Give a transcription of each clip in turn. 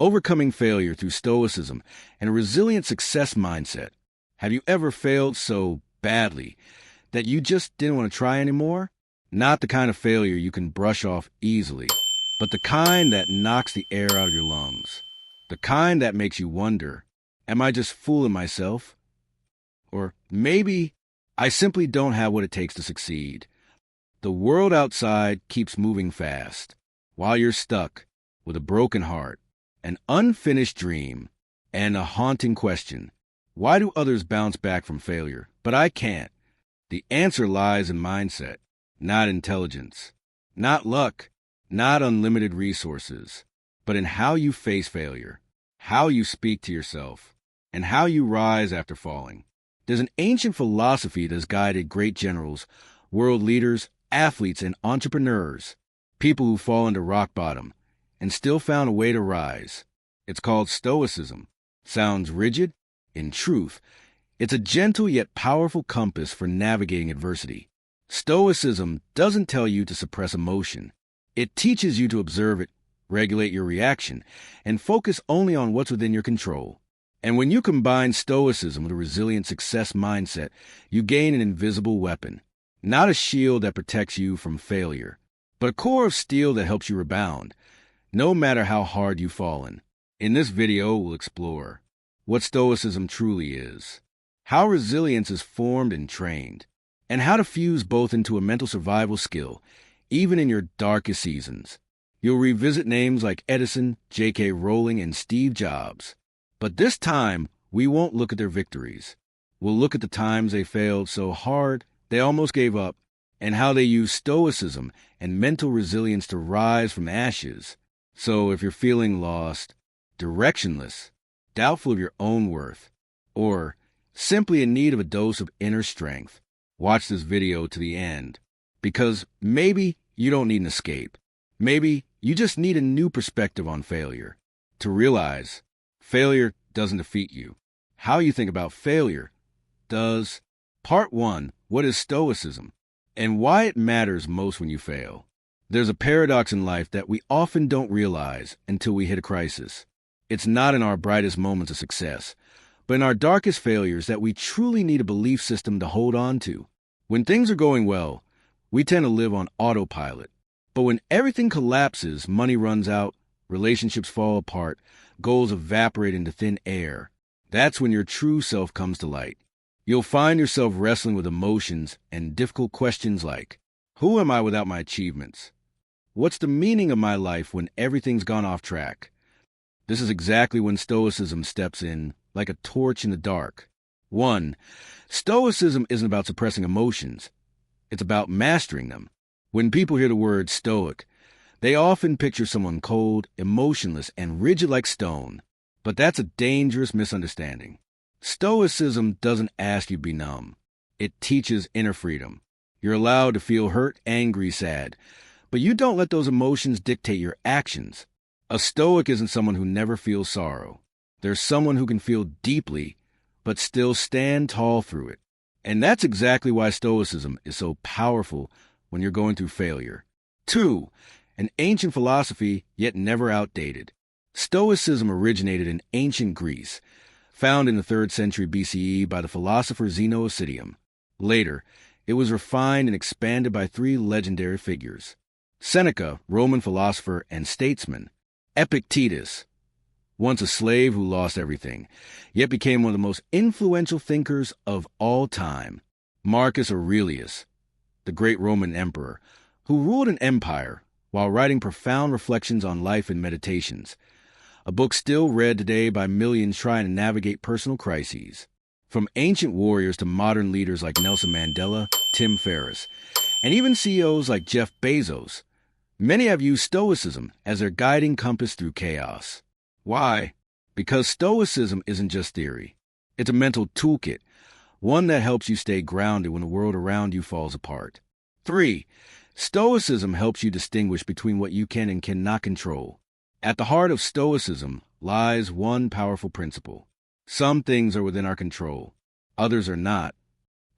overcoming failure through Stoicism and a resilient success mindset. Have you ever failed so badly that you just didn't want to try anymore? Not the kind of failure you can brush off easily, but the kind that knocks the air out of your lungs. The kind that makes you wonder, am I just fooling myself? Or maybe I simply don't have what it takes to succeed. The world outside keeps moving fast, while you're stuck with a broken heart, an unfinished dream, and a haunting question. Why do others bounce back from failure, but I can't? The answer lies in mindset, not intelligence, not luck, not unlimited resources, but in how you face failure, how you speak to yourself, and how you rise after falling. There's an ancient philosophy that has guided great generals, world leaders, athletes, and entrepreneurs, people who fall into rock bottom and still found a way to rise. It's called Stoicism. Sounds rigid? In truth, it's a gentle yet powerful compass for navigating adversity. Stoicism doesn't tell you to suppress emotion. It teaches you to observe it, regulate your reaction, and focus only on what's within your control. And when you combine Stoicism with a resilient success mindset, you gain an invisible weapon. Not a shield that protects you from failure, but a core of steel that helps you rebound, no matter how hard you've fallen. In this video, we'll explore what Stoicism truly is, how resilience is formed and trained, and how to fuse both into a mental survival skill, even in your darkest seasons. You'll revisit names like Edison, J.K. Rowling, and Steve Jobs. But this time, we won't look at their victories. We'll look at the times they failed so hard they almost gave up, and how they used Stoicism and mental resilience to rise from ashes. So if you're feeling lost, directionless, doubtful of your own worth, or simply in need of a dose of inner strength, watch this video to the end. Because maybe you don't need an escape. Maybe you just need a new perspective on failure. To realize failure doesn't defeat you. How you think about failure does. Part 1. What is Stoicism? And why it matters most when you fail. There's a paradox in life that we often don't realize until we hit a crisis. It's not in our brightest moments of success, but in our darkest failures that we truly need a belief system to hold on to. When things are going well, we tend to live on autopilot. But when everything collapses, money runs out, relationships fall apart, goals evaporate into thin air, that's when your true self comes to light. You'll find yourself wrestling with emotions and difficult questions like, who am I without my achievements? What's the meaning of my life when everything's gone off track? This is exactly when Stoicism steps in, like a torch in the dark. 1. Stoicism isn't about suppressing emotions. It's about mastering them. When people hear the word Stoic, they often picture someone cold, emotionless, and rigid like stone. But that's a dangerous misunderstanding. Stoicism doesn't ask you to be numb. It teaches inner freedom. You're allowed to feel hurt, angry, sad, but you don't let those emotions dictate your actions. A Stoic isn't someone who never feels sorrow. They're someone who can feel deeply, but still stand tall through it. And that's exactly why Stoicism is so powerful when you're going through failure. 2. An ancient philosophy, yet never outdated. Stoicism originated in ancient Greece, found in the 3rd century BCE by the philosopher Zeno of Citium. Later, it was refined and expanded by 3 legendary figures: Seneca, Roman philosopher and statesman; Epictetus, once a slave who lost everything, yet became one of the most influential thinkers of all time; Marcus Aurelius, the great Roman emperor, who ruled an empire while writing profound reflections on life and meditations, a book still read today by millions trying to navigate personal crises. From ancient warriors to modern leaders like Nelson Mandela, Tim Ferriss, and even CEOs like Jeff Bezos, many have used Stoicism as their guiding compass through chaos. Why? Because Stoicism isn't just theory. It's a mental toolkit, one that helps you stay grounded when the world around you falls apart. 3. Stoicism helps you distinguish between what you can and cannot control. At the heart of Stoicism lies one powerful principle. Some things are within our control. Others are not.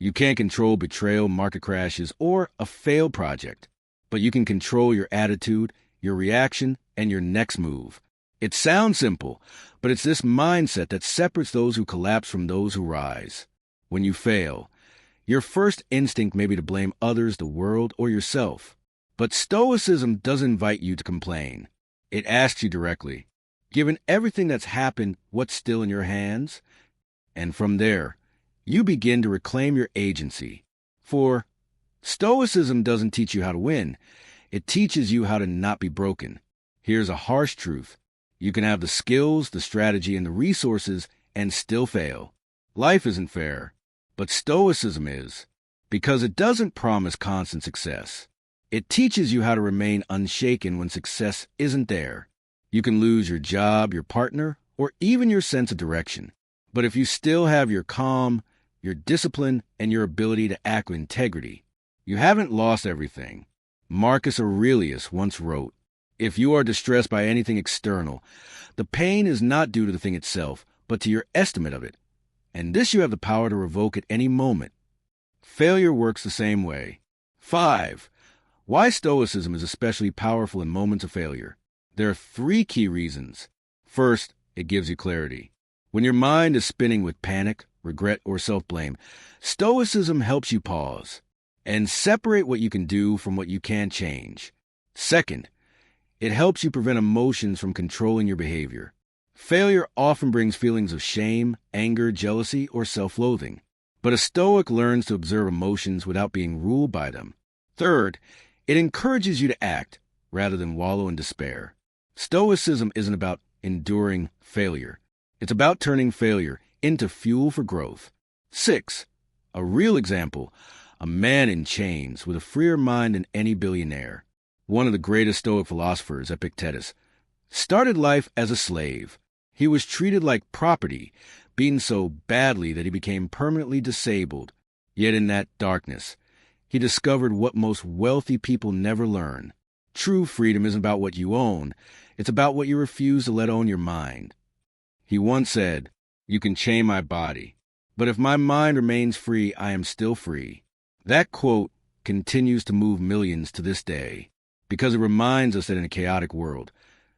You can't control betrayal, market crashes, or a failed project. But you can control your attitude, your reaction, and your next move. It sounds simple, but it's this mindset that separates those who collapse from those who rise. When you fail, your first instinct may be to blame others, the world, or yourself. But Stoicism doesn't invite you to complain. It asks you directly, given everything that's happened, what's still in your hands? And from there, you begin to reclaim your agency. For Stoicism doesn't teach you how to win. It teaches you how to not be broken. Here's a harsh truth. You can have the skills, the strategy, and the resources and still fail. Life isn't fair, but Stoicism is, because it doesn't promise constant success. It teaches you how to remain unshaken when success isn't there. You can lose your job, your partner, or even your sense of direction. But if you still have your calm, your discipline, and your ability to act with integrity, you haven't lost everything. Marcus Aurelius once wrote, "If you are distressed by anything external, the pain is not due to the thing itself, but to your estimate of it. And this you have the power to revoke at any moment." Failure works the same way. 5. Why Stoicism is especially powerful in moments of failure. There are 3 key reasons. First, it gives you clarity. When your mind is spinning with panic, regret, or self-blame, Stoicism helps you pause and separate what you can do from what you can change. Second, it helps you prevent emotions from controlling your behavior. Failure often brings feelings of shame, anger, jealousy, or self-loathing. But a Stoic learns to observe emotions without being ruled by them. Third, it encourages you to act rather than wallow in despair. Stoicism isn't about enduring failure. It's about turning failure into fuel for growth. 6. A real example, a man in chains with a freer mind than any billionaire. One of the greatest Stoic philosophers, Epictetus, started life as a slave. He was treated like property, beaten so badly that he became permanently disabled. Yet in that darkness, he discovered what most wealthy people never learn. True freedom isn't about what you own. It's about what you refuse to let own your mind. He once said, "You can chain my body, but if my mind remains free, I am still free." That quote continues to move millions to this day, because it reminds us that in a chaotic world,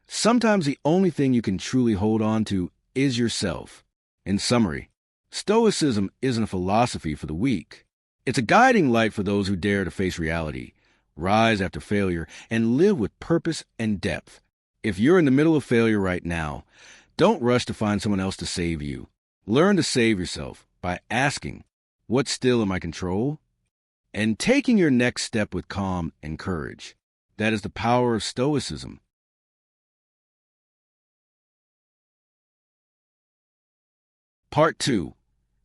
sometimes the only thing you can truly hold on to is yourself. In summary, Stoicism isn't a philosophy for the weak. It's a guiding light for those who dare to face reality, rise after failure, and live with purpose and depth. If you're in the middle of failure right now, don't rush to find someone else to save you. Learn to save yourself by asking, "What's still in my control?" and taking your next step with calm and courage. That is the power of Stoicism. Part 2.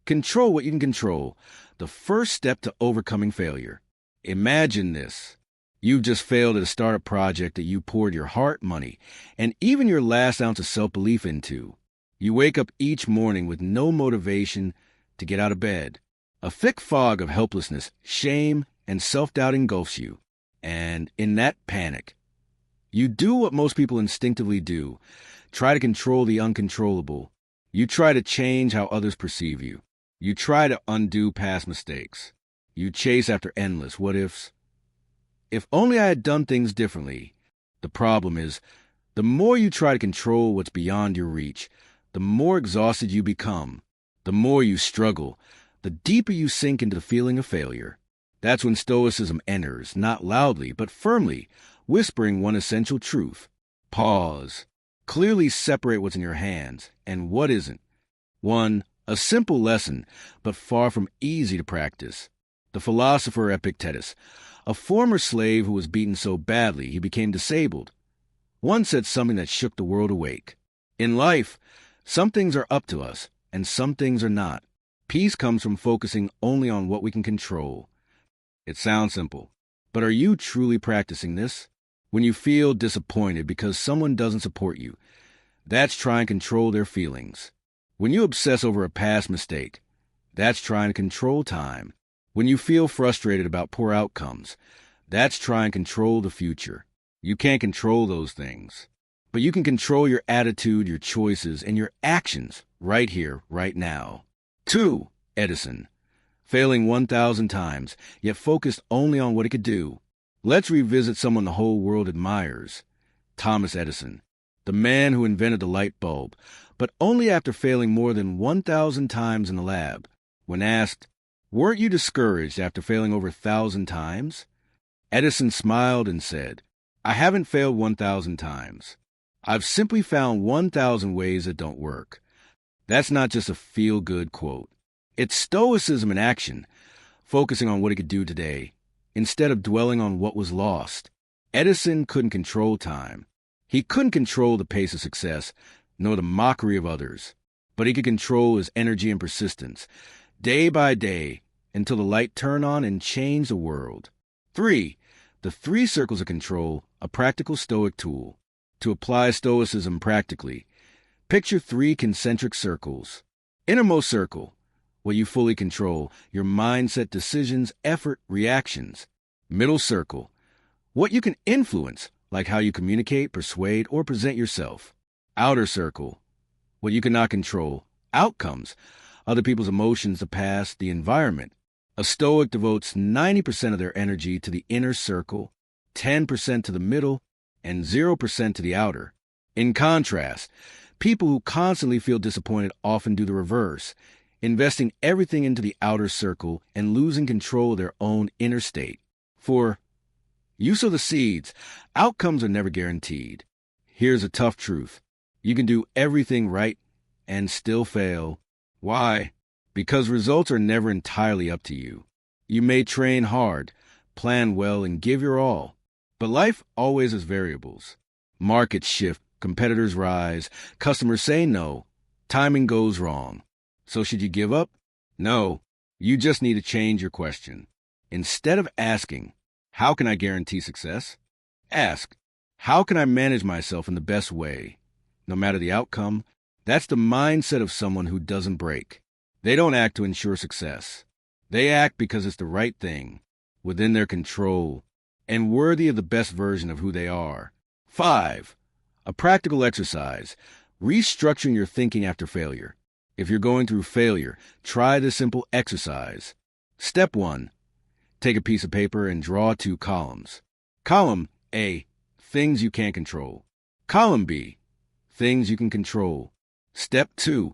Control what you can control. The first step to overcoming failure. Imagine this. You've just failed at a startup project that you poured your heart, money, and even your last ounce of self-belief into. You wake up each morning with no motivation to get out of bed. A thick fog of helplessness, shame, and self-doubt engulfs you. And in that panic, you do what most people instinctively do. Try to control the uncontrollable. You try to change how others perceive you. You try to undo past mistakes. You chase after endless what-ifs. If only I had done things differently. The problem is, the more you try to control what's beyond your reach, the more exhausted you become. The more you struggle, the deeper you sink into the feeling of failure. That's when Stoicism enters, not loudly, but firmly, whispering one essential truth. Pause. Clearly separate what's in your hands and what isn't. 1. A simple lesson, but far from easy to practice. The philosopher Epictetus, a former slave who was beaten so badly he became disabled, once said something that shook the world awake. In life, some things are up to us, and some things are not. Peace comes from focusing only on what we can control. It sounds simple, but are you truly practicing this? When you feel disappointed because someone doesn't support you, that's trying to control their feelings. When you obsess over a past mistake, that's trying to control time. When you feel frustrated about poor outcomes, that's trying to control the future. You can't control those things, but you can control your attitude, your choices, and your actions right here, right now. 2. Edison, failing 1,000 times, yet focused only on what he could do. Let's revisit someone the whole world admires. Thomas Edison. the man who invented the light bulb, but only after failing more than 1,000 times in the lab. When asked, "Weren't you discouraged after failing over 1,000 times?" Edison smiled and said, "I haven't failed 1,000 times. I've simply found 1,000 ways that don't work." That's not just a feel-good quote. It's Stoicism in action, focusing on what he could do today, instead of dwelling on what was lost. Edison couldn't control time. He couldn't control the pace of success, nor the mockery of others. But he could control his energy and persistence, day by day, until the light turned on and changed the world. 3. The 3 circles of control, a practical Stoic tool. To apply Stoicism practically, picture 3 concentric circles. Innermost circle, what you fully control, your mindset, decisions, effort, reactions. Middle circle, what you can influence, like how you communicate, persuade, or present yourself. Outer circle, what you cannot control, outcomes, other people's emotions, the past, the environment. A Stoic devotes 90% of their energy to the inner circle, 10% to the middle, and 0% to the outer. In contrast, people who constantly feel disappointed often do the reverse, investing everything into the outer circle and losing control of their own inner state. 4. You sow the seeds. Outcomes are never guaranteed. Here's a tough truth. You can do everything right and still fail. Why? Because results are never entirely up to you. You may train hard, plan well, and give your all. But life always has variables. Markets shift, competitors rise, customers say no, timing goes wrong. So should you give up? No. You just need to change your question. Instead of asking, "How can I guarantee success?" ask, "How can I manage myself in the best way?" No matter the outcome, that's the mindset of someone who doesn't break. They don't act to ensure success. They act because it's the right thing, within their control, and worthy of the best version of who they are. 5. A practical exercise, restructuring your thinking after failure. If you're going through failure, try this simple exercise. Step 1. Take a piece of paper and draw 2 columns. Column A, things you can't control. Column B, things you can control. Step 2.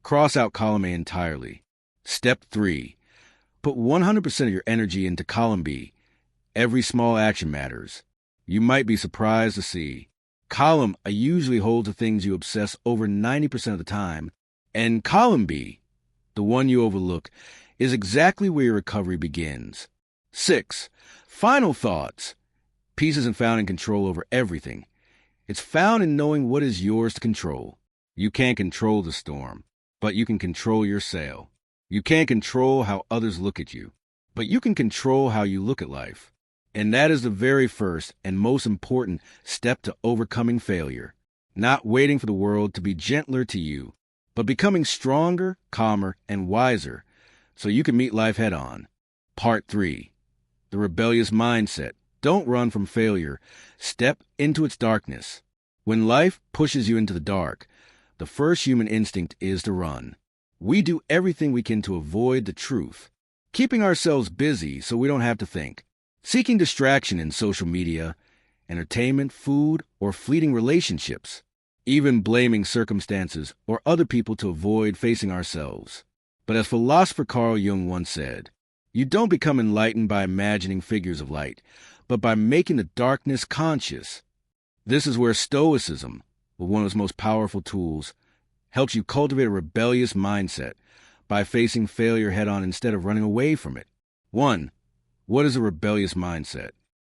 Cross out column A entirely. Step 3. Put 100% of your energy into column B. Every small action matters. You might be surprised to see. Column A usually holds the things you obsess over 90% of the time, and column B, the one you overlook, is exactly where your recovery begins. 6. Final thoughts. Peace isn't found in control over everything. It's found in knowing what is yours to control. You can't control the storm, but you can control your sail. You can't control how others look at you, but you can control how you look at life. And that is the very first and most important step to overcoming failure. Not waiting for the world to be gentler to you, but becoming stronger, calmer, and wiser so you can meet life head on. Part 3. The rebellious mindset. Don't run from failure. Step into its darkness. When life pushes you into the dark, the first human instinct is to run. We do everything we can to avoid the truth, keeping ourselves busy so we don't have to think, seeking distraction in social media, entertainment, food, or fleeting relationships, even blaming circumstances or other people to avoid facing ourselves. But as philosopher Carl Jung once said, you don't become enlightened by imagining figures of light, but by making the darkness conscious. This is where Stoicism, one of its most powerful tools, helps you cultivate a rebellious mindset by facing failure head-on instead of running away from it. 1. What is a rebellious mindset?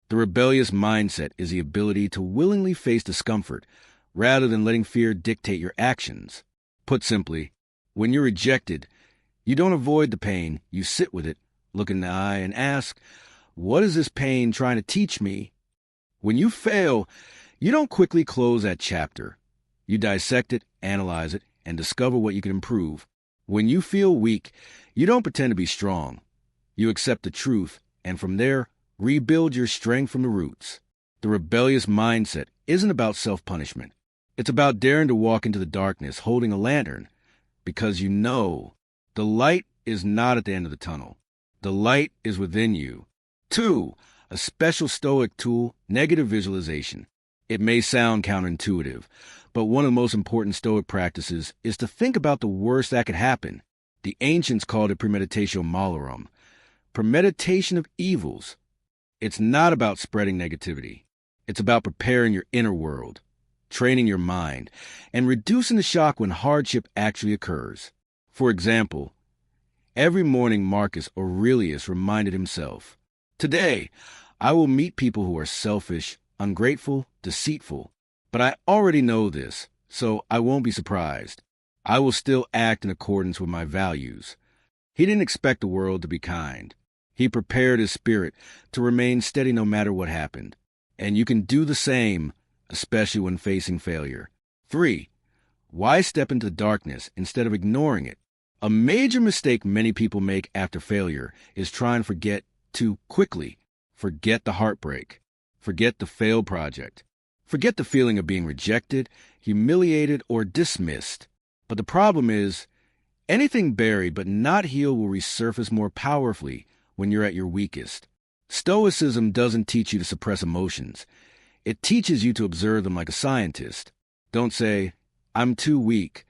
The rebellious mindset is the ability to willingly face discomfort rather than letting fear dictate your actions. Put simply, when you're rejected, you don't avoid the pain, you sit with it, look in the eye, and ask, what is this pain trying to teach me? When you fail, you don't quickly close that chapter. You dissect it, analyze it, and discover what you can improve. When you feel weak, you don't pretend to be strong. You accept the truth, and from there, rebuild your strength from the roots. The rebellious mindset isn't about self-punishment. It's about daring to walk into the darkness holding a lantern, because you know the light is not at the end of the tunnel. The light is within you. 2. A special Stoic tool, negative visualization. It may sound counterintuitive, but one of the most important Stoic practices is to think about the worst that could happen. The ancients called it premeditatio malorum, premeditation of evils. It's not about spreading negativity. It's about preparing your inner world, training your mind, and reducing the shock when hardship actually occurs. For example, every morning Marcus Aurelius reminded himself, "Today, I will meet people who are selfish, ungrateful, deceitful. But I already know this, so I won't be surprised. I will still act in accordance with my values." He didn't expect the world to be kind. He prepared his spirit to remain steady no matter what happened. And you can do the same, especially when facing failure. 3. Why step into darkness instead of ignoring it? A major mistake many people make after failure is trying to forget too quickly. Forget the heartbreak. Forget the failed project. Forget the feeling of being rejected, humiliated, or dismissed. But the problem is, anything buried but not healed will resurface more powerfully when you're at your weakest. Stoicism doesn't teach you to suppress emotions. It teaches you to observe them like a scientist. Don't say, "I'm too weak."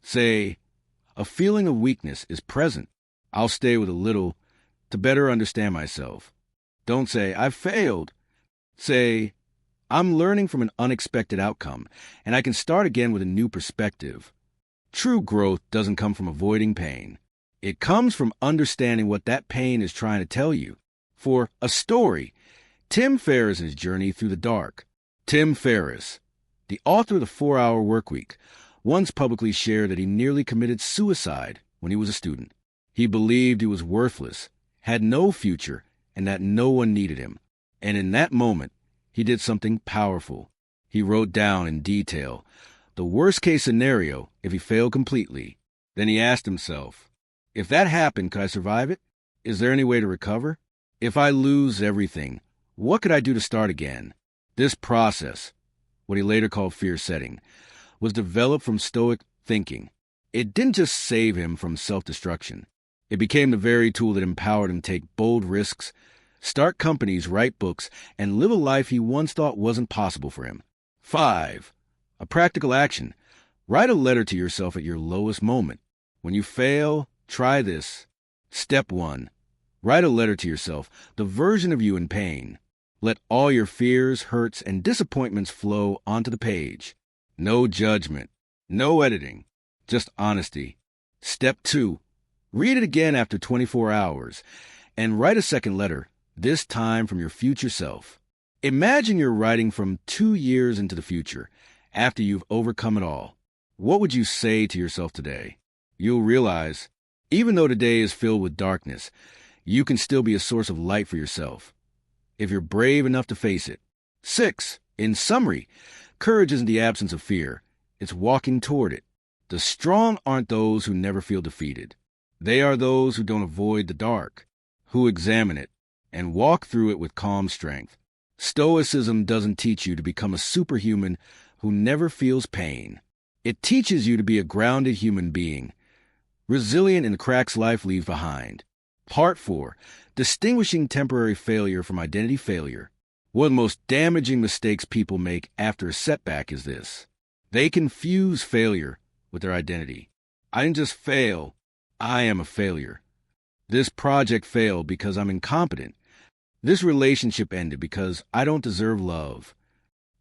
Say, "A feeling of weakness is present. I'll stay with a little to better understand myself." Don't say, "I've failed." Say, "I'm learning from an unexpected outcome, and I can start again with a new perspective." True growth doesn't come from avoiding pain. It comes from understanding what that pain is trying to tell you. For a story, Tim Ferriss's journey through the dark. Tim Ferriss, the author of the 4-Hour Workweek, once publicly shared that he nearly committed suicide when he was a student. He believed he was worthless, had no future, and that no one needed him. And in that moment, he did something powerful. He wrote down in detail the worst-case scenario if he failed completely. Then he asked himself, if that happened, could I survive it? Is there any way to recover? If I lose everything, what could I do to start again? This process, what he later called fear setting, was developed from Stoic thinking. It didn't just save him from self-destruction. It became the very tool that empowered him to take bold risks, start companies, write books, and live a life he once thought wasn't possible for him. 5. A practical action. Write a letter to yourself at your lowest moment. When you fail, try this. Step 1. Write a letter to yourself, the version of you in pain. Let all your fears, hurts, and disappointments flow onto the page. No judgment, no editing, just honesty. Step 2. Read it again after 24 hours and write a second letter, this time from your future self. Imagine you're writing from 2 years into the future, after you've overcome it all. What would you say to yourself today? You'll realize, even though today is filled with darkness, you can still be a source of light for yourself, if you're brave enough to face it. 6. In summary, courage isn't the absence of fear. It's walking toward it. The strong aren't those who never feel defeated. They are those who don't avoid the dark, who examine it, and walk through it with calm strength. Stoicism doesn't teach you to become a superhuman who never feels pain. It teaches you to be a grounded human being, resilient in the cracks life leaves behind. Part 4. Distinguishing temporary failure from identity failure. One of the most damaging mistakes people make after a setback is this. They confuse failure with their identity. I didn't just fail, I am a failure. This project failed because I'm incompetent. This relationship ended because I don't deserve love.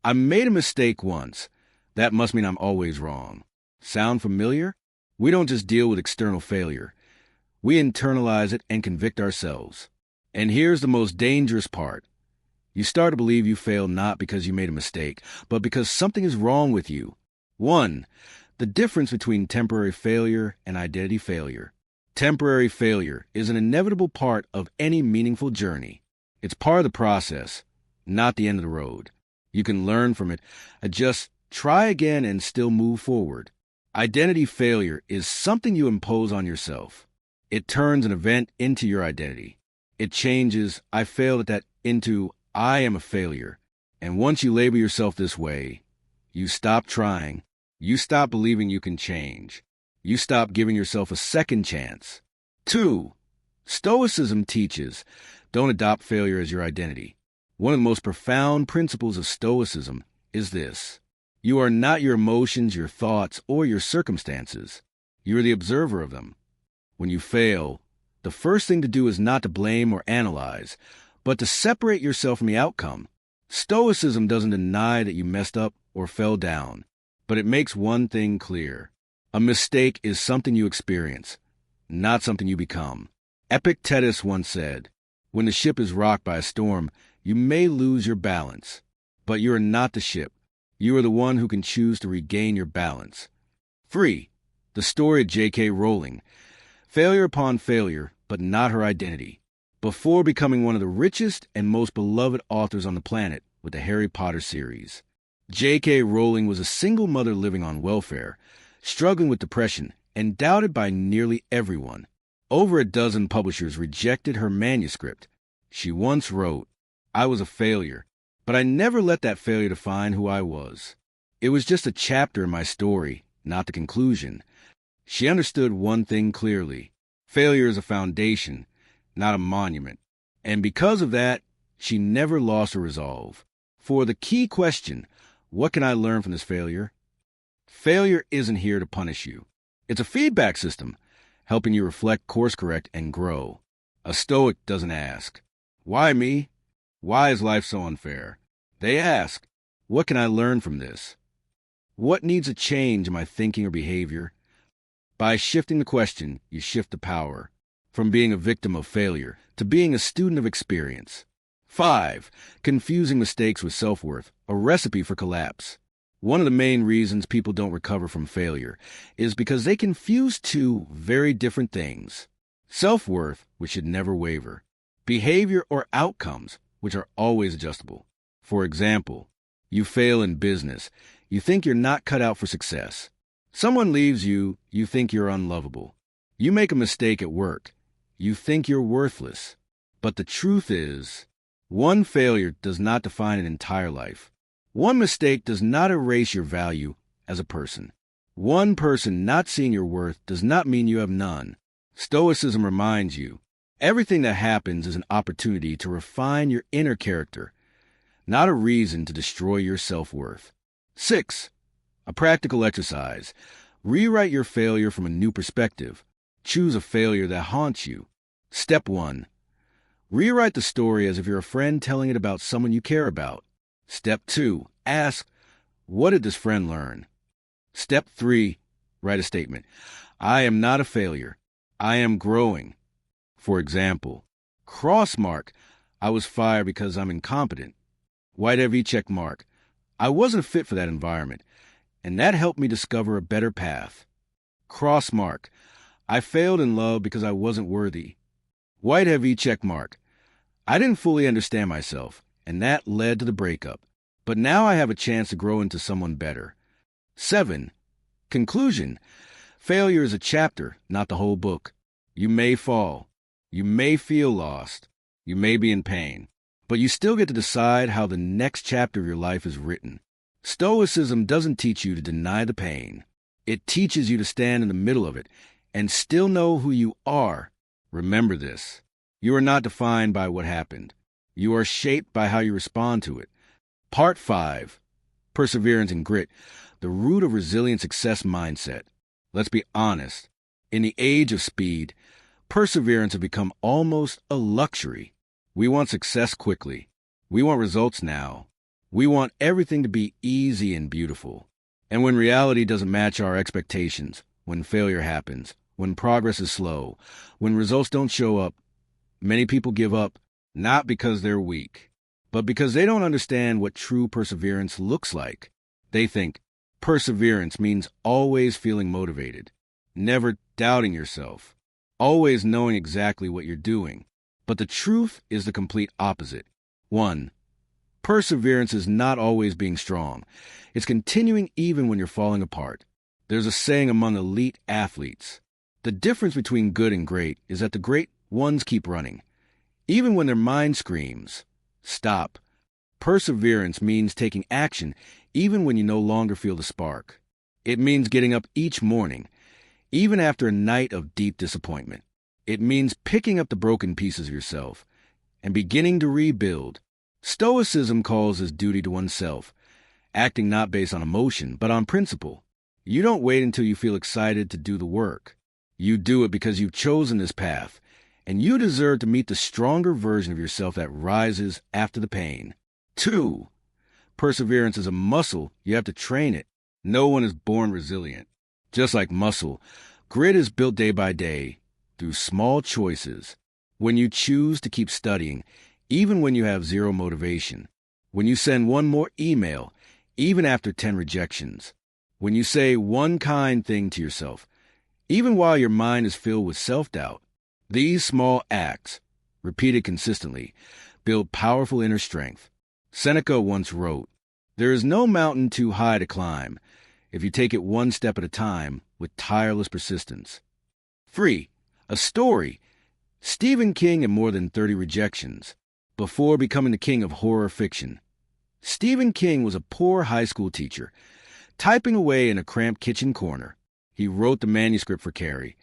I made a mistake once. That must mean I'm always wrong. Sound familiar? We don't just deal with external failure. We internalize it and convict ourselves. And here's the most dangerous part. You start to believe you failed not because you made a mistake, but because something is wrong with you. 1. The difference between temporary failure and identity failure. Temporary failure is an inevitable part of any meaningful journey. It's part of the process, not the end of the road. You can learn from it, adjust, try again, and still move forward. Identity failure is something you impose on yourself. It turns an event into your identity. It changes "I failed at that" into "I am a failure." And once you label yourself this way, you stop trying. You stop believing you can change. You stop giving yourself a second chance. 2. Stoicism teaches, don't adopt failure as your identity. One of the most profound principles of Stoicism is this. You are not your emotions, your thoughts, or your circumstances. You are the observer of them. When you fail, the first thing to do is not to blame or analyze, but to separate yourself from the outcome. Stoicism doesn't deny that you messed up or fell down, but it makes one thing clear. A mistake is something you experience, not something you become. Epictetus once said, "When the ship is rocked by a storm, you may lose your balance, but you are not the ship. You are the one who can choose to regain your balance." 3. The story of J.K. Rowling. Failure upon failure, but not her identity. Before becoming one of the richest and most beloved authors on the planet with the Harry Potter series, J.K. Rowling was a single mother living on welfare, struggling with depression, and doubted by nearly everyone. Over a dozen publishers rejected her manuscript. She once wrote, "I was a failure, but I never let that failure define who I was. It was just a chapter in my story, not the conclusion." She understood one thing clearly. Failure is a foundation, not a monument. And because of that, she never lost her resolve. For the key question, what can I learn from this failure? Failure isn't here to punish you. It's a feedback system, helping you reflect, course correct, and grow. A Stoic doesn't ask, "Why me? Why is life so unfair?" They ask, "What can I learn from this? What needs a change in my thinking or behavior?" By shifting the question, you shift the power, from being a victim of failure to being a student of experience. 5. Confusing mistakes with self-worth, a recipe for collapse. One of the main reasons people don't recover from failure is because they confuse two very different things. Self-worth, which should never waver. Behavior or outcomes, which are always adjustable. For example, you fail in business. You think you're not cut out for success. Someone leaves you, you think you're unlovable. You make a mistake at work. You think you're worthless. But the truth is, one failure does not define an entire life. One mistake does not erase your value as a person. One person not seeing your worth does not mean you have none. Stoicism reminds you, everything that happens is an opportunity to refine your inner character, not a reason to destroy your self-worth. 6. A practical exercise. Rewrite your failure from a new perspective. Choose a failure that haunts you. Step 1. Rewrite the story as if you're a friend telling it about someone you care about. Step 2. Ask, what did this friend learn? Step 3. Write a statement. I am not a failure. I am growing. For example, cross mark, I was fired because I'm incompetent. White heavy check mark, I wasn't fit for that environment, and that helped me discover a better path. Cross mark, I failed in love because I wasn't worthy. White heavy check mark, I didn't fully understand myself, and that led to the breakup. But now I have a chance to grow into someone better. 7. Conclusion. Failure is a chapter, not the whole book. You may fall. You may feel lost. You may be in pain. But you still get to decide how the next chapter of your life is written. Stoicism doesn't teach you to deny the pain. It teaches you to stand in the middle of it and still know who you are. Remember this. You are not defined by what happened. You are shaped by how you respond to it. Part 5. Perseverance and grit. The root of resilient success mindset. Let's be honest. In the age of speed, perseverance has become almost a luxury. We want success quickly. We want results now. We want everything to be easy and beautiful. And when reality doesn't match our expectations, when failure happens, when progress is slow, when results don't show up, many people give up, not because they're weak, but because they don't understand what true perseverance looks like. They think perseverance means always feeling motivated, never doubting yourself, always knowing exactly what you're doing. But the truth is the complete opposite. 1. Perseverance is not always being strong. It's continuing even when you're falling apart. There's a saying among elite athletes. The difference between good and great is that the great ones keep running, even when their mind screams, stop. Perseverance means taking action even when you no longer feel the spark. It means getting up each morning, even after a night of deep disappointment. It means picking up the broken pieces of yourself and beginning to rebuild. Stoicism calls this duty to oneself, acting not based on emotion, but on principle. You don't wait until you feel excited to do the work. You do it because you've chosen this path, and you deserve to meet the stronger version of yourself that rises after the pain. 2. Perseverance is a muscle. You have to train it. No one is born resilient. Just like muscle, grit is built day by day through small choices. When you choose to keep studying, even when you have zero motivation. When you send one more email, even after 10 rejections. When you say one kind thing to yourself, even while your mind is filled with self-doubt. These small acts, repeated consistently, build powerful inner strength. Seneca once wrote, "There is no mountain too high to climb if you take it one step at a time with tireless persistence." 3. A story. Stephen King had more than 30 rejections before becoming the king of horror fiction. Stephen King was a poor high school teacher, typing away in a cramped kitchen corner. He wrote the manuscript for Carrie,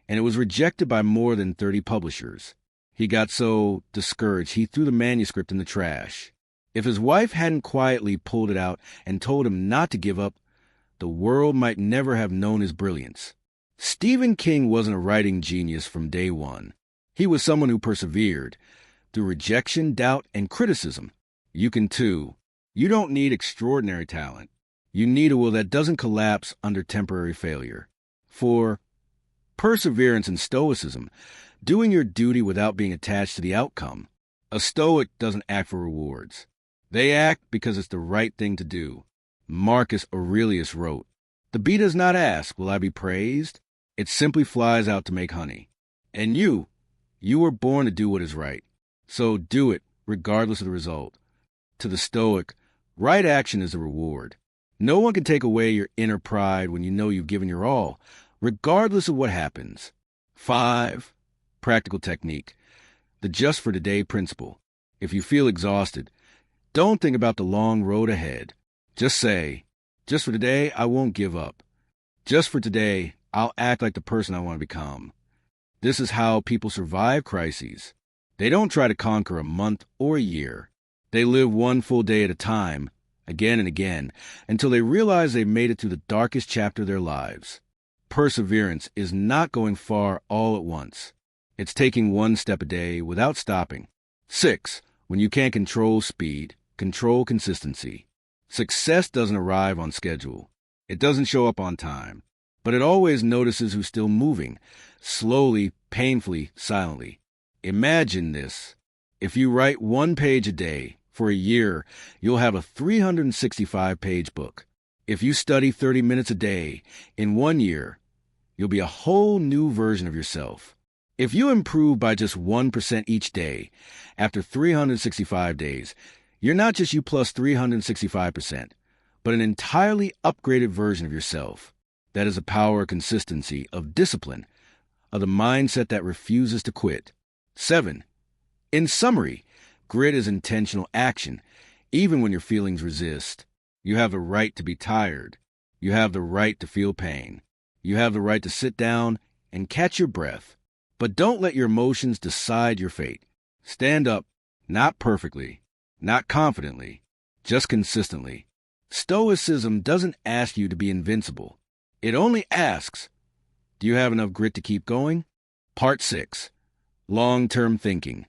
and it was rejected by more than 30 publishers. He got so discouraged he threw the manuscript in the trash. If his wife hadn't quietly pulled it out and told him not to give up, the world might never have known his brilliance. Stephen King wasn't a writing genius from day one. He was someone who persevered through rejection, doubt, and criticism. You can too. You don't need extraordinary talent. You need a will that doesn't collapse under temporary failure. 4. Perseverance and Stoicism. Doing your duty without being attached to the outcome. A Stoic doesn't act for rewards. They act because it's the right thing to do. Marcus Aurelius wrote, "The bee does not ask, 'Will I be praised?' It simply flies out to make honey." And you were born to do what is right. So do it, regardless of the result. To the Stoic, right action is a reward. No one can take away your inner pride when you know you've given your all, regardless of what happens. 5. Practical technique. The just for today principle. If you feel exhausted, don't think about the long road ahead. Just say, just for today, I won't give up. Just for today, I'll act like the person I want to become. This is how people survive crises. They don't try to conquer a month or a year. They live one full day at a time, again and again, until they realize they've made it through the darkest chapter of their lives. Perseverance is not going far all at once. It's taking one step a day without stopping. 6. When you can't control speed, control consistency. Success doesn't arrive on schedule. It doesn't show up on time. But it always notices who's still moving, slowly, painfully, silently. Imagine this. If you write 1 page a day, for a year, you'll have a 365-page book. If you study 30 minutes a day, in 1 year, you'll be a whole new version of yourself. If you improve by just 1% each day, after 365 days, you're not just you plus 365%, but an entirely upgraded version of yourself. That is the power of consistency, of discipline, of the mindset that refuses to quit. 7. In summary, grit is intentional action, even when your feelings resist. You have the right to be tired. You have the right to feel pain. You have the right to sit down and catch your breath. But don't let your emotions decide your fate. Stand up, not perfectly, not confidently, just consistently. Stoicism doesn't ask you to be invincible. It only asks, do you have enough grit to keep going? Part 6. Long-term thinking.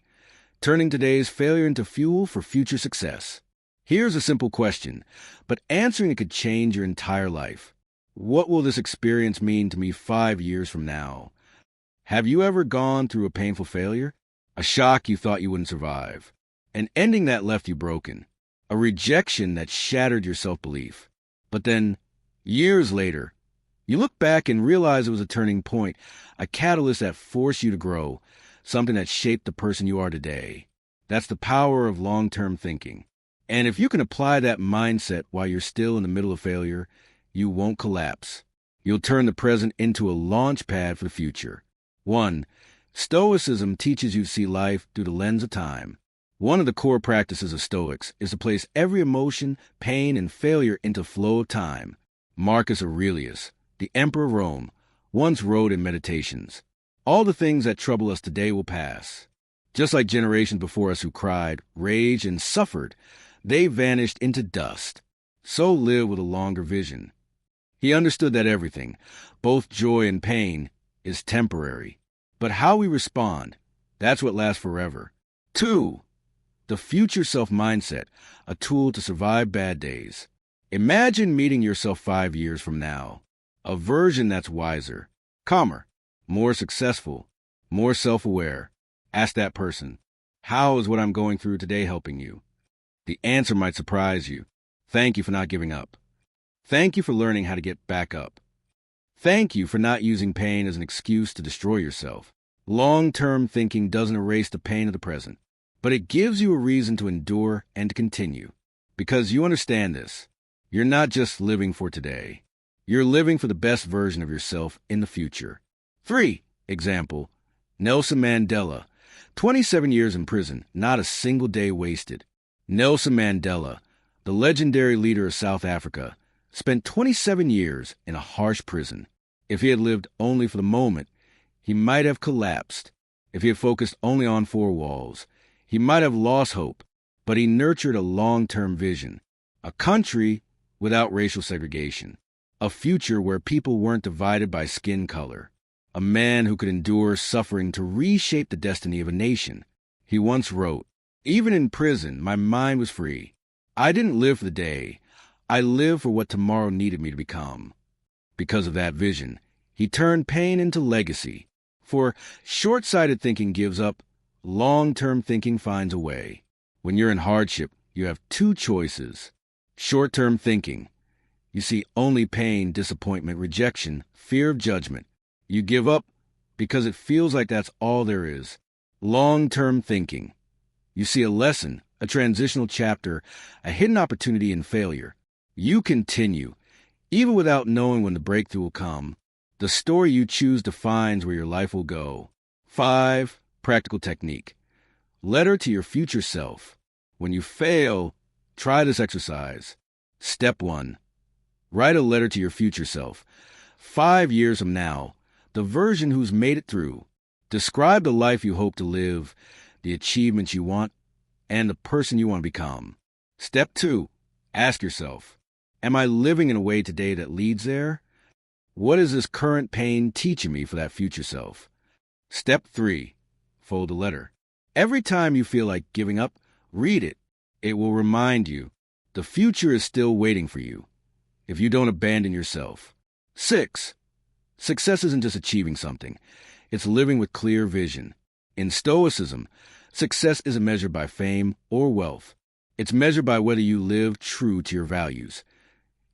Turning today's failure into fuel for future success. Here's a simple question, but answering it could change your entire life. What will this experience mean to me 5 years from now? Have you ever gone through a painful failure? A shock you thought you wouldn't survive? An ending that left you broken? A rejection that shattered your self-belief? But then, years later, you look back and realize it was a turning point, a catalyst that forced you to grow, something that shaped the person you are today. That's the power of long-term thinking. And if you can apply that mindset while you're still in the middle of failure, you won't collapse. You'll turn the present into a launch pad for the future. 1. Stoicism teaches you to see life through the lens of time. One of the core practices of Stoics is to place every emotion, pain, and failure into flow of time. Marcus Aurelius, the Emperor of Rome, once wrote in Meditations, "All the things that trouble us today will pass." Just like generations before us who cried, raged, and suffered, they vanished into dust. so live with a longer vision. He understood that everything, both joy and pain, is temporary. But how we respond, that's what lasts forever. 2. The future self mindset, a tool to survive bad days. Imagine meeting yourself 5 years from now, a version that's wiser, calmer, more successful, more self-aware. Ask that person, how is what I'm going through today helping you? The answer might surprise you. Thank you for not giving up. Thank you for learning how to get back up. Thank you for not using pain as an excuse to destroy yourself. Long-term thinking doesn't erase the pain of the present, but it gives you a reason to endure and to continue. Because you understand this, you're not just living for today. You're living for the best version of yourself in the future. 3. Example, Nelson Mandela. 27 years in prison, not a single day wasted. Nelson Mandela, the legendary leader of South Africa, spent 27 years in a harsh prison. If he had lived only for the moment, he might have collapsed. If he had focused only on 4 walls, he might have lost hope. But he nurtured a long-term vision, a country without racial segregation, a future where people weren't divided by skin color, a man who could endure suffering to reshape the destiny of a nation. He once wrote, "Even in prison, my mind was free. I didn't live for the day. I lived for what tomorrow needed me to become." Because of that vision, he turned pain into legacy. For short-sighted thinking gives up, long-term thinking finds a way. When you're in hardship, you have 2 choices. Short-term thinking. You see only pain, disappointment, rejection, fear of judgment. You give up because it feels like that's all there is. Long-term thinking. You see a lesson, a transitional chapter, a hidden opportunity in failure. You continue, even without knowing when the breakthrough will come. The story you choose defines where your life will go. 5. Practical technique. Letter to your future self. When you fail, try this exercise. Step 1. Write a letter to your future self. 5 years from now, the version who's made it through. Describe the life you hope to live, the achievements you want, and the person you want to become. Step 2. Ask yourself, am I living in a way today that leads there? What is this current pain teaching me for that future self? Step 3. Fold the letter. Every time you feel like giving up, read it. It will remind you the future is still waiting for you if you don't abandon yourself. 6. Success isn't just achieving something. It's living with clear vision. In Stoicism, success isn't measured by fame or wealth. It's measured by whether you live true to your values.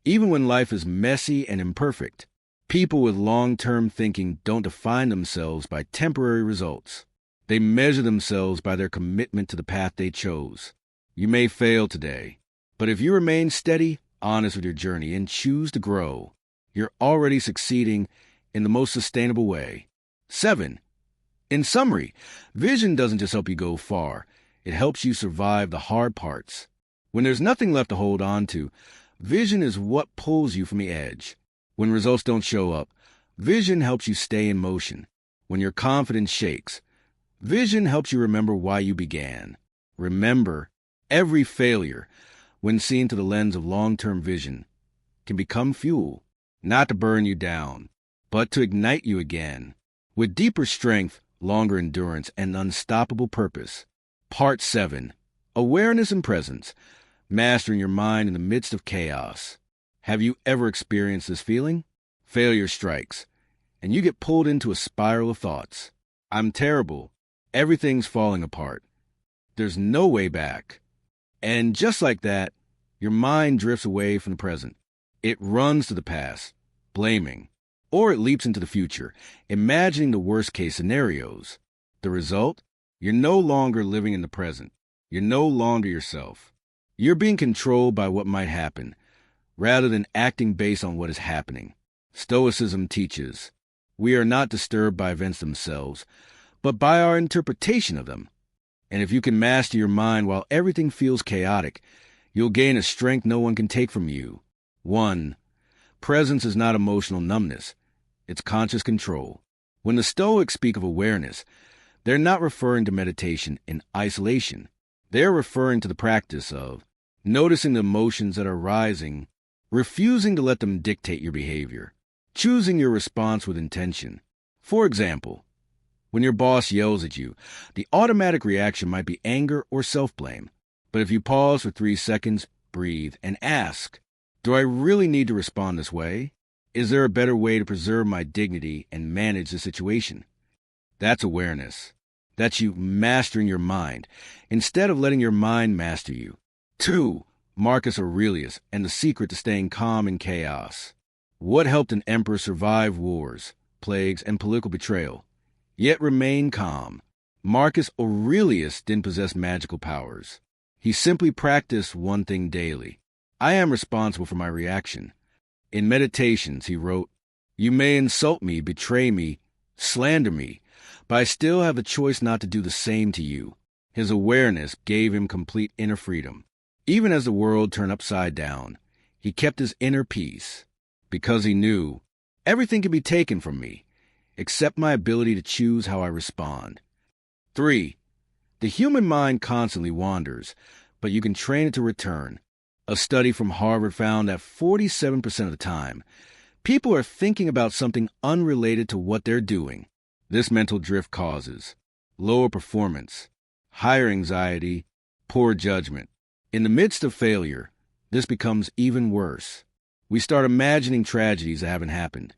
Even when life is messy and imperfect, people with long-term thinking don't define themselves by temporary results. They measure themselves by their commitment to the path they chose. You may fail today, but if you remain steady, honest with your journey, and choose to grow, you're already succeeding in the most sustainable way. 7. In summary, vision doesn't just help you go far. It helps you survive the hard parts. When there's nothing left to hold on to, vision is what pulls you from the edge. When results don't show up, vision helps you stay in motion. When your confidence shakes, vision helps you remember why you began. Remember, every failure, when seen through the lens of long-term vision, can become fuel, not to burn you down, but to ignite you again, with deeper strength, longer endurance, and unstoppable purpose. Part 7. Awareness and Presence. Mastering your mind in the midst of chaos. Have you ever experienced this feeling? Failure strikes, and you get pulled into a spiral of thoughts. I'm terrible. Everything's falling apart. There's no way back. And just like that, your mind drifts away from the present. It runs to the past, blaming, or it leaps into the future, imagining the worst-case scenarios. The result? You're no longer living in the present. You're no longer yourself. You're being controlled by what might happen, rather than acting based on what is happening. Stoicism teaches, we are not disturbed by events themselves, but by our interpretation of them. And if you can master your mind while everything feels chaotic, you'll gain a strength no one can take from you. 1. Presence is not emotional numbness. It's conscious control. When the Stoics speak of awareness, they're not referring to meditation in isolation. They're referring to the practice of noticing the emotions that are rising, refusing to let them dictate your behavior, choosing your response with intention. For example, when your boss yells at you, the automatic reaction might be anger or self-blame. But if you pause for 3 seconds, breathe, and ask, do I really need to respond this way? Is there a better way to preserve my dignity and manage the situation? That's awareness. That's you mastering your mind, instead of letting your mind master you. 2. Marcus Aurelius and the secret to staying calm in chaos. What helped an emperor survive wars, plagues, and political betrayal, yet remain calm? Marcus Aurelius didn't possess magical powers. He simply practiced one thing daily. I am responsible for my reaction. In Meditations, he wrote, "You may insult me, betray me, slander me, but I still have the choice not to do the same to you." His awareness gave him complete inner freedom. Even as the world turned upside down, he kept his inner peace, because he knew, everything can be taken from me, except my ability to choose how I respond. 3. The human mind constantly wanders, but you can train it to return. A study from Harvard found that 47% of the time, people are thinking about something unrelated to what they're doing. This mental drift causes lower performance, higher anxiety, poor judgment. In the midst of failure, this becomes even worse. We start imagining tragedies that haven't happened,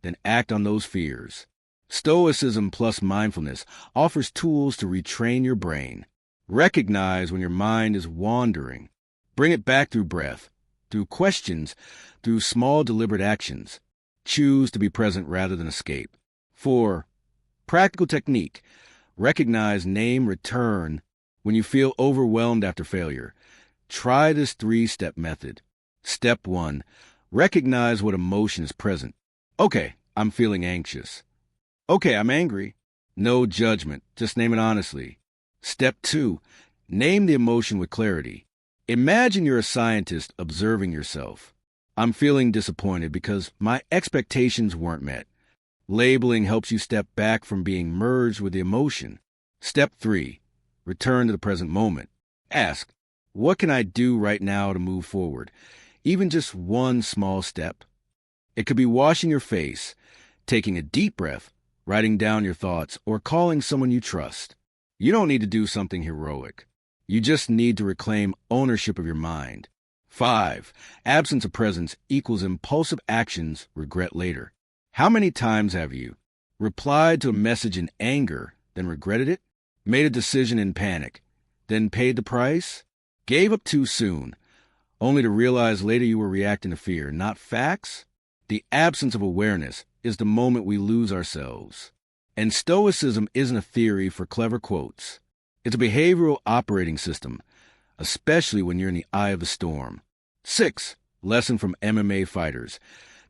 then act on those fears. Stoicism plus mindfulness offers tools to retrain your brain. Recognize when your mind is wandering. Bring it back through breath, through questions, through small deliberate actions. Choose to be present rather than escape. 4. Practical technique. Recognize, name, return when you feel overwhelmed after failure. Try this 3-step method. Step 1. Recognize what emotion is present. Okay, I'm feeling anxious. Okay, I'm angry. No judgment, just name it honestly. Step 2. Name the emotion with clarity. Imagine you're a scientist observing yourself. I'm feeling disappointed because my expectations weren't met. Labeling helps you step back from being merged with the emotion. Step 3. Return to the present moment. Ask, what can I do right now to move forward? Even just one small step. It could be washing your face, taking a deep breath, writing down your thoughts, or calling someone you trust. You don't need to do something heroic. You just need to reclaim ownership of your mind. 5. Absence of presence equals impulsive actions, regret later. How many times have you replied to a message in anger, then regretted it? Made a decision in panic, then paid the price? Gave up too soon, only to realize later you were reacting to fear, not facts? The absence of awareness is the moment we lose ourselves. And Stoicism isn't a theory for clever quotes. It's a behavioral operating system, especially when you're in the eye of the storm. 6. Lesson from MMA fighters.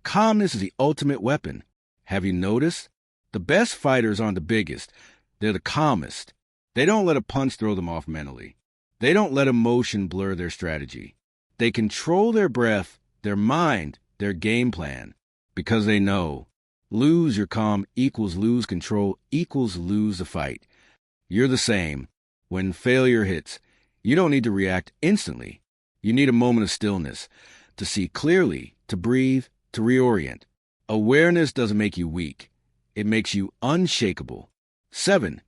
Calmness is the ultimate weapon. Have you noticed? The best fighters aren't the biggest. They're the calmest. They don't let a punch throw them off mentally. They don't let emotion blur their strategy. They control their breath, their mind, their game plan, because they know lose your calm equals lose control equals lose the fight. You're the same. When failure hits, you don't need to react instantly. You need a moment of stillness, to see clearly, to breathe, to reorient. Awareness doesn't make you weak. It makes you unshakable. 7.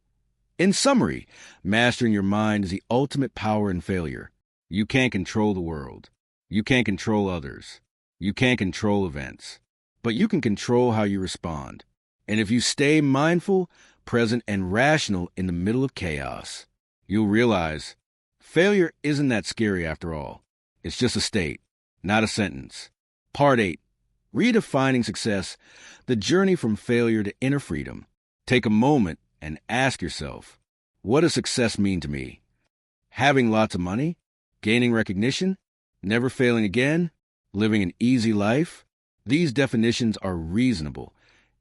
In summary, mastering your mind is the ultimate power in failure. You can't control the world. You can't control others. You can't control events. But you can control how you respond. And if you stay mindful, present, and rational in the middle of chaos, you'll realize failure isn't that scary after all. It's just a state, not a sentence. Part 8. Redefining success, the journey from failure to inner freedom. Take a moment and ask yourself, what does success mean to me? Having lots of money? Gaining recognition? Never failing again? Living an easy life? These definitions are reasonable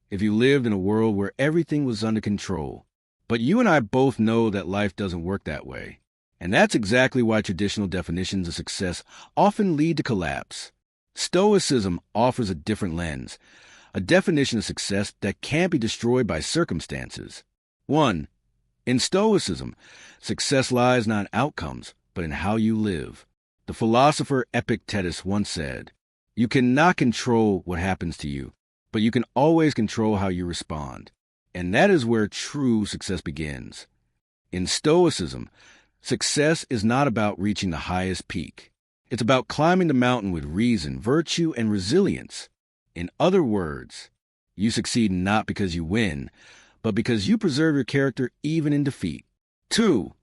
if you lived in a world where everything was under control. But you and I both know that life doesn't work that way. And that's exactly why traditional definitions of success often lead to collapse. Stoicism offers a different lens, a definition of success that can't be destroyed by circumstances. 1. In Stoicism, success lies not in outcomes, but in how you live. The philosopher Epictetus once said, "You cannot control what happens to you, but you can always control how you respond." And that is where true success begins. In Stoicism, success is not about reaching the highest peak. It's about climbing the mountain with reason, virtue, and resilience. In other words, you succeed not because you win, but because you preserve your character even in defeat. 2.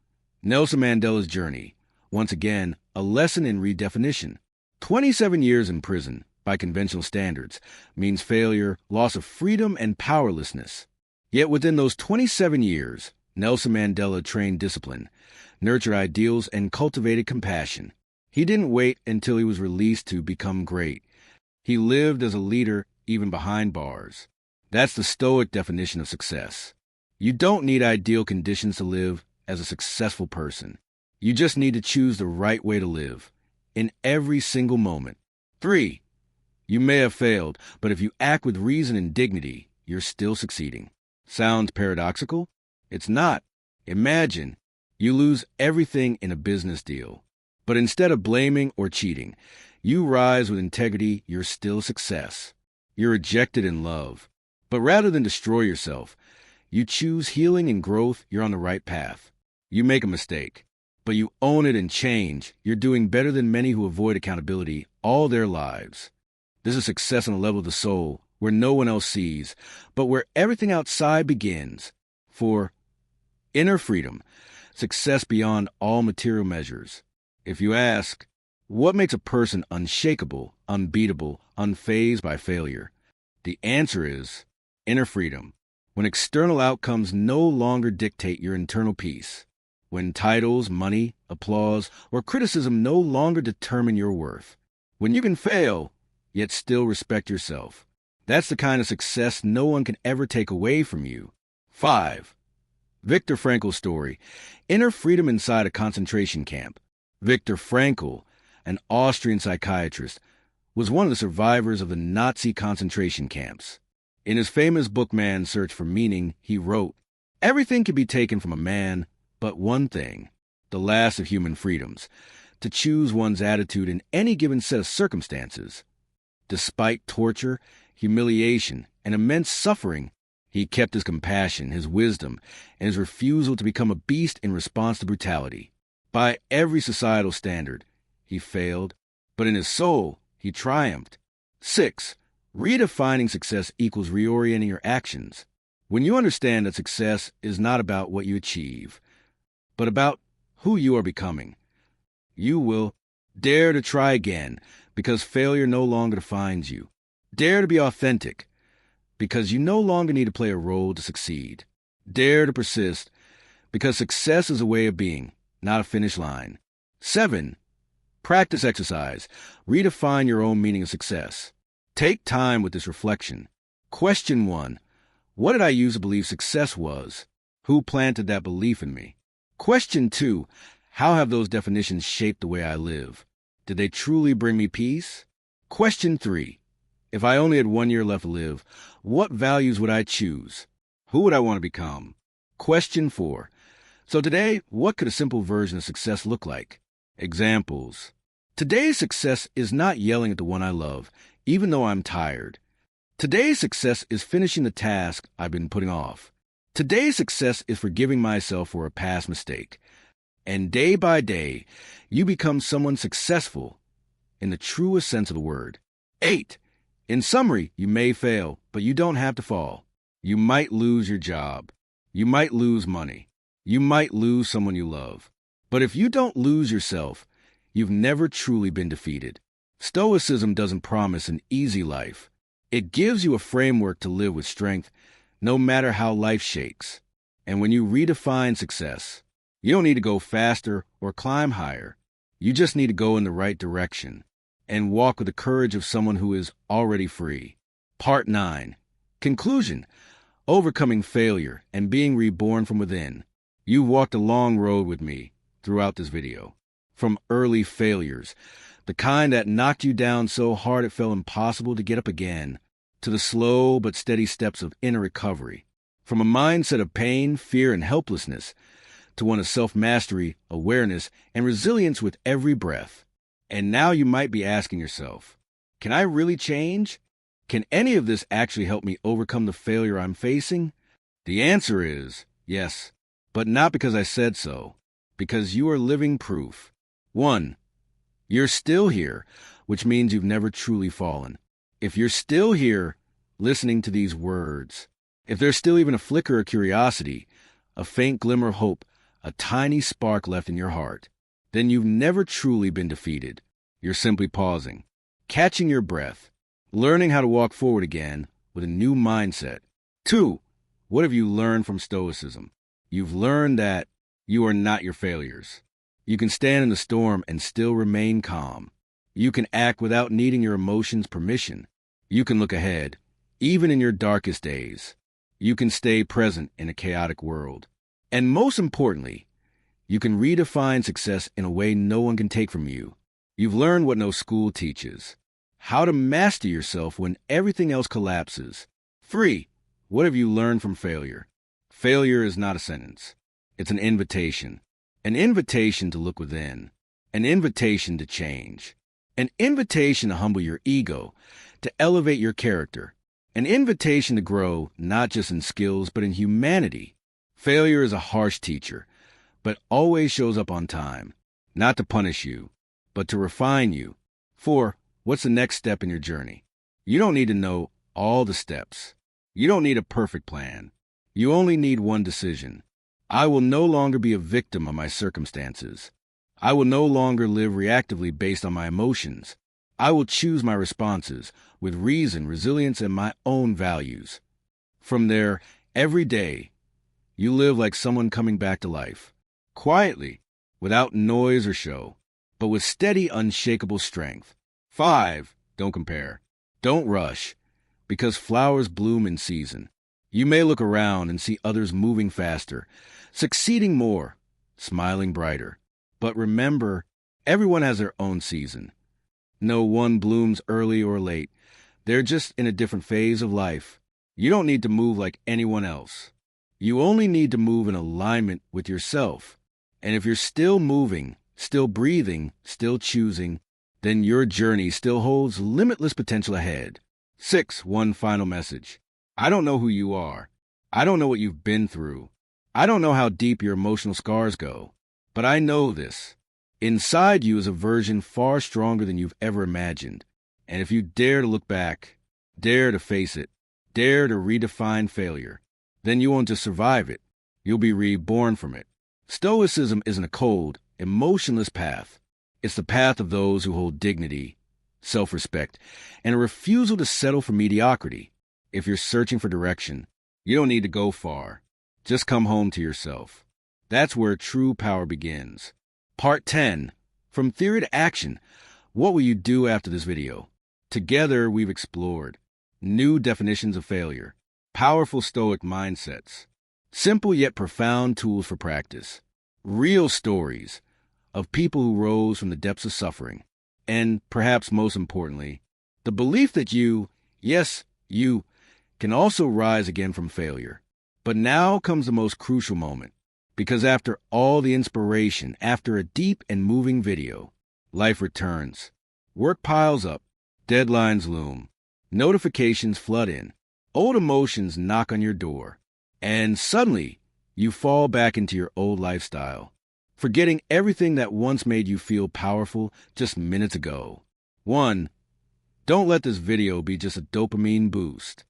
Nelson Mandela's journey. Once again, a lesson in redefinition. 27 years in prison, by conventional standards, means failure, loss of freedom, and powerlessness. Yet within those 27 years, Nelson Mandela trained discipline, nurtured ideals, and cultivated compassion. He didn't wait until he was released to become great. He lived as a leader even behind bars. That's the Stoic definition of success. You don't need ideal conditions to live as a successful person. You just need to choose the right way to live, in every single moment. 3. You may have failed, but if you act with reason and dignity, you're still succeeding. Sounds paradoxical? It's not. Imagine you lose everything in a business deal, but instead of blaming or cheating, you rise with integrity, you're still success. You're rejected in love, but rather than destroy yourself, you choose healing and growth, you're on the right path. You make a mistake, but you own it and change. You're doing better than many who avoid accountability all their lives. This is success on the level of the soul, where no one else sees, but where everything outside begins. 4. Inner freedom, success beyond all material measures. If you ask, what makes a person unshakable, unbeatable, unfazed by failure? The answer is inner freedom. When external outcomes no longer dictate your internal peace. When titles, money, applause, or criticism no longer determine your worth. When you can fail, yet still respect yourself. That's the kind of success no one can ever take away from you. 5. Viktor Frankl's story, inner freedom inside a concentration camp. Viktor Frankl, an Austrian psychiatrist, was one of the survivors of the Nazi concentration camps. In his famous book Man's Search for Meaning, he wrote, "Everything can be taken from a man, but one thing, the last of human freedoms, to choose one's attitude in any given set of circumstances." Despite torture, humiliation, and immense suffering, he kept his compassion, his wisdom, and his refusal to become a beast in response to brutality. By every societal standard, he failed, but in his soul, he triumphed. 6. Redefining success equals reorienting your actions. When you understand that success is not about what you achieve, but about who you are becoming, you will dare to try again because failure no longer defines you. Dare to be authentic because you no longer need to play a role to succeed. Dare to persist because success is a way of being, not a finish line. 7. Practice exercise. Redefine your own meaning of success. Take time with this reflection. Question 1. What did I use to believe success was? Who planted that belief in me? Question 2. How have those definitions shaped the way I live? Did they truly bring me peace? Question 3. If I only had 1 year left to live, what values would I choose? Who would I want to become? Question 4. So today, what could a simple version of success look like? Examples. Today's success is not yelling at the one I love, even though I'm tired. Today's success is finishing the task I've been putting off. Today's success is forgiving myself for a past mistake. And day by day, you become someone successful in the truest sense of the word. 8. In summary, you may fail, but you don't have to fall. You might lose your job. You might lose money. You might lose someone you love. But if you don't lose yourself, you've never truly been defeated. Stoicism doesn't promise an easy life. It gives you a framework to live with strength, no matter how life shakes. And when you redefine success, you don't need to go faster or climb higher. You just need to go in the right direction and walk with the courage of someone who is already free. Part 9. Conclusion. Overcoming failure and being reborn from within. You've walked a long road with me throughout this video. From early failures, the kind that knocked you down so hard it felt impossible to get up again, to the slow but steady steps of inner recovery. From a mindset of pain, fear, and helplessness, to one of self-mastery, awareness, and resilience with every breath. And now you might be asking yourself, can I really change? Can any of this actually help me overcome the failure I'm facing? The answer is yes, but not because I said so, because you are living proof. 1. You're still here, which means you've never truly fallen. If you're still here, listening to these words, if there's still even a flicker of curiosity, a faint glimmer of hope, a tiny spark left in your heart, then you've never truly been defeated. You're simply pausing, catching your breath, learning how to walk forward again with a new mindset. 2. What have you learned from Stoicism? You've learned that you are not your failures. You can stand in the storm and still remain calm. You can act without needing your emotions' permission. You can look ahead, even in your darkest days. You can stay present in a chaotic world. And most importantly, you can redefine success in a way no one can take from you. You've learned what no school teaches: how to master yourself when everything else collapses. 3. What have you learned from failure? Failure is not a sentence. It's an invitation. An invitation to look within. An invitation to change. An invitation to humble your ego, to elevate your character. An invitation to grow not just in skills, but in humanity. Failure is a harsh teacher, but always shows up on time, not to punish you, but to refine you. 4. What's the next step in your journey? You don't need to know all the steps. You don't need a perfect plan. You only need one decision. I will no longer be a victim of my circumstances. I will no longer live reactively based on my emotions. I will choose my responses with reason, resilience, and my own values. From there, every day, you live like someone coming back to life, quietly, without noise or show, but with steady, unshakable strength. 5. Don't compare. Don't rush, because flowers bloom in season. You may look around and see others moving faster, succeeding more, smiling brighter. But remember, everyone has their own season. No one blooms early or late. They're just in a different phase of life. You don't need to move like anyone else. You only need to move in alignment with yourself. And if you're still moving, still breathing, still choosing, then your journey still holds limitless potential ahead. 6. One final message. I don't know who you are. I don't know what you've been through. I don't know how deep your emotional scars go. But I know this. Inside you is a version far stronger than you've ever imagined. And if you dare to look back, dare to face it, dare to redefine failure, then you won't just survive it. You'll be reborn from it. Stoicism isn't a cold, emotionless path. It's the path of those who hold dignity, self-respect, and a refusal to settle for mediocrity. If you're searching for direction, you don't need to go far. Just come home to yourself. That's where true power begins. Part 10. From theory to action. What will you do after this video? Together, we've explored new definitions of failure, powerful Stoic mindsets, simple yet profound tools for practice, real stories of people who rose from the depths of suffering, and perhaps most importantly, the belief that you, yes, you, can also rise again from failure. But now comes the most crucial moment, because after all the inspiration, after a deep and moving video, life returns. Work piles up, deadlines loom, notifications flood in, old emotions knock on your door, and suddenly you fall back into your old lifestyle, forgetting everything that once made you feel powerful just minutes ago. 1. Don't let this video be just a dopamine boost.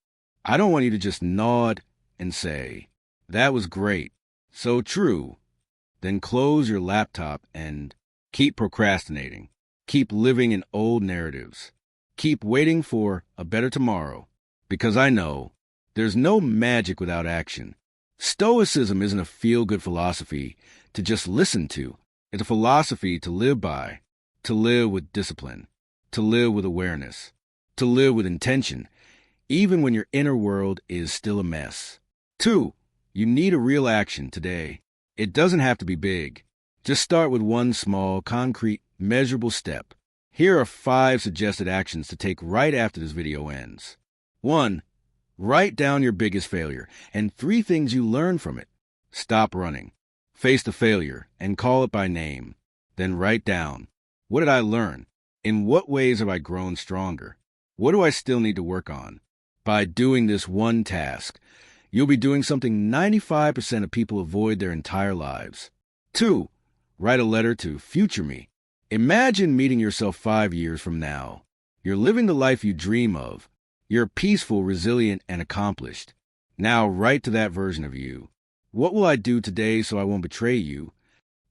I don't want you to just nod and say, "That was great. So true." Then close your laptop and keep procrastinating. Keep living in old narratives. Keep waiting for a better tomorrow. Because I know there's no magic without action. Stoicism isn't a feel-good philosophy to just listen to. It's a philosophy to live by, to live with discipline, to live with awareness, to live with intention, even when your inner world is still a mess. 2. You need a real action today. It doesn't have to be big. Just start with one small, concrete, measurable step. Here are 5 suggested actions to take right after this video ends. 1. Write down your biggest failure and 3 things you learned from it. Stop running. Face the failure and call it by name. Then write down, What did I learn? In what ways have I grown stronger? What do I still need to work on? By doing this one task, you'll be doing something 95% of people avoid their entire lives. 2. Write a letter to future me. Imagine meeting yourself 5 years from now. You're living the life you dream of. You're peaceful, resilient, and accomplished. Now write to that version of you. What will I do today so I won't betray you?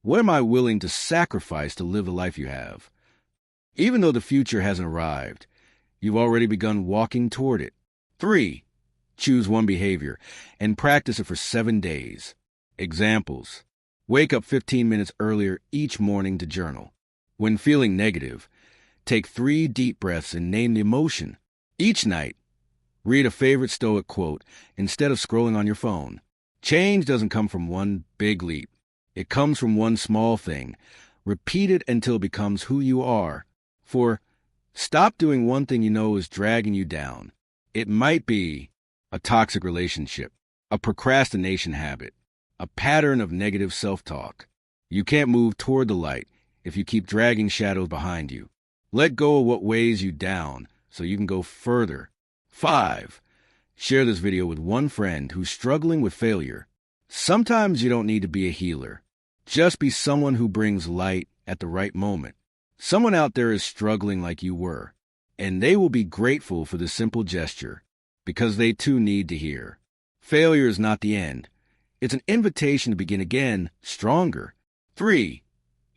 What am I willing to sacrifice to live the life you have? Even though the future hasn't arrived, you've already begun walking toward it. 3. Choose one behavior and practice it for 7 days. Examples. Wake up 15 minutes earlier each morning to journal. When feeling negative, take 3 deep breaths and name the emotion. Each night, read a favorite Stoic quote instead of scrolling on your phone. Change doesn't come from one big leap. It comes from one small thing. Repeat it until it becomes who you are. Stop doing one thing you know is dragging you down. It might be a toxic relationship, a procrastination habit, a pattern of negative self-talk. You can't move toward the light if you keep dragging shadows behind you. Let go of what weighs you down so you can go further. 5. Share this video with one friend who's struggling with failure. Sometimes you don't need to be a healer. Just be someone who brings light at the right moment. Someone out there is struggling like you were, and they will be grateful for this simple gesture because they too need to hear. Failure is not the end. It's an invitation to begin again, stronger. 3.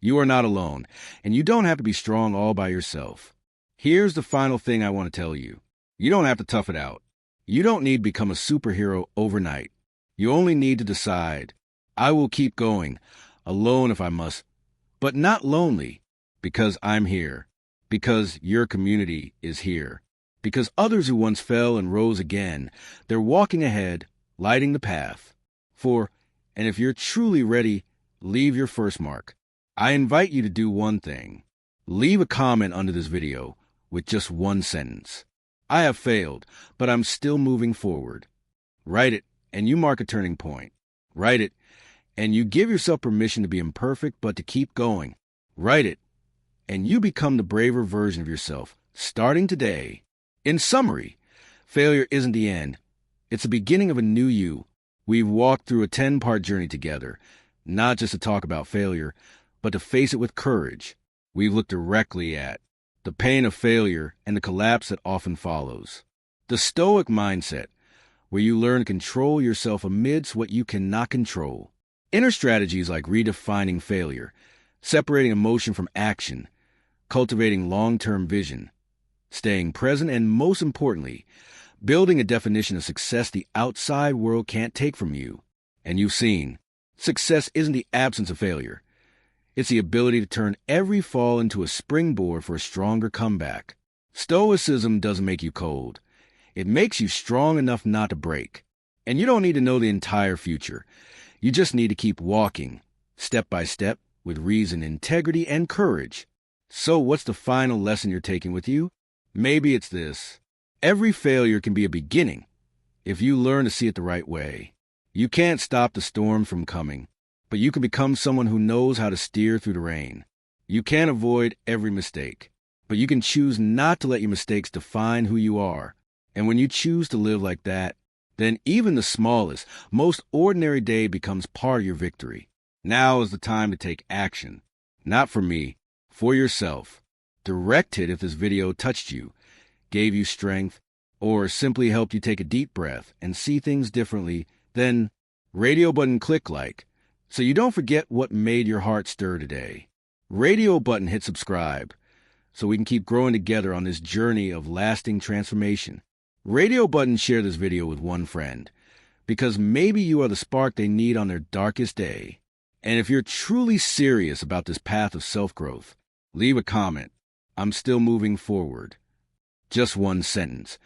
You are not alone, and you don't have to be strong all by yourself. Here's the final thing I want to tell you. You don't have to tough it out. You don't need to become a superhero overnight. You only need to decide, I will keep going, alone if I must, but not lonely, because I'm here, because your community is here, because others who once fell and rose again, they're walking ahead, lighting the path. And if you're truly ready, leave your first mark. I invite you to do one thing. Leave a comment under this video with just one sentence. I have failed, but I'm still moving forward. Write it, and you mark a turning point. Write it, and you give yourself permission to be imperfect, but to keep going. Write it, and you become the braver version of yourself, starting today. In summary, failure isn't the end. It's the beginning of a new you. We've walked through a 10-part journey together, not just to talk about failure, but to face it with courage. We've looked directly at the pain of failure and the collapse that often follows. The Stoic mindset, where you learn to control yourself amidst what you cannot control. Inner strategies like redefining failure, separating emotion from action, cultivating long-term vision, staying present, and most importantly, building a definition of success the outside world can't take from you. And you've seen, success isn't the absence of failure. It's the ability to turn every fall into a springboard for a stronger comeback. Stoicism doesn't make you cold. It makes you strong enough not to break. And you don't need to know the entire future. You just need to keep walking, step by step, with reason, integrity, and courage. So what's the final lesson you're taking with you? Maybe it's this. Every failure can be a beginning if you learn to see it the right way. You can't stop the storm from coming, but you can become someone who knows how to steer through the rain. You can't avoid every mistake, but you can choose not to let your mistakes define who you are. And when you choose to live like that, then even the smallest, most ordinary day becomes part of your victory. Now is the time to take action. Not for me, for yourself. Direct it if this video touched you, gave you strength, or simply helped you take a deep breath and see things differently. Then radio button click like, so you don't forget what made your heart stir today. Radio button hit subscribe, so we can keep growing together on this journey of lasting transformation. Radio button share this video with one friend, because maybe you are the spark they need on their darkest day. And if you're truly serious about this path of self-growth, leave a comment. I'm still moving forward. Just one sentence,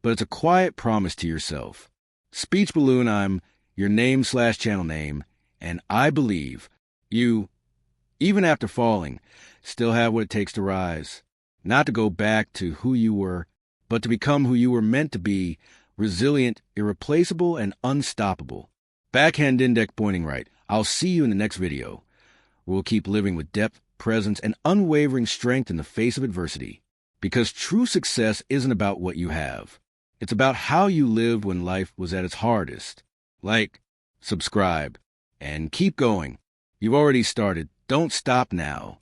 but it's a quiet promise to yourself. Speech Balloon, I'm your name/channel name, and I believe you, even after falling, still have what it takes to rise. Not to go back to who you were, but to become who you were meant to be, resilient, irreplaceable, and unstoppable. Backhand index pointing right. I'll see you in the next video. We'll keep living with depth, presence, and unwavering strength in the face of adversity. Because true success isn't about what you have. It's about how you lived when life was at its hardest. Like, subscribe, and keep going. You've already started. Don't stop now.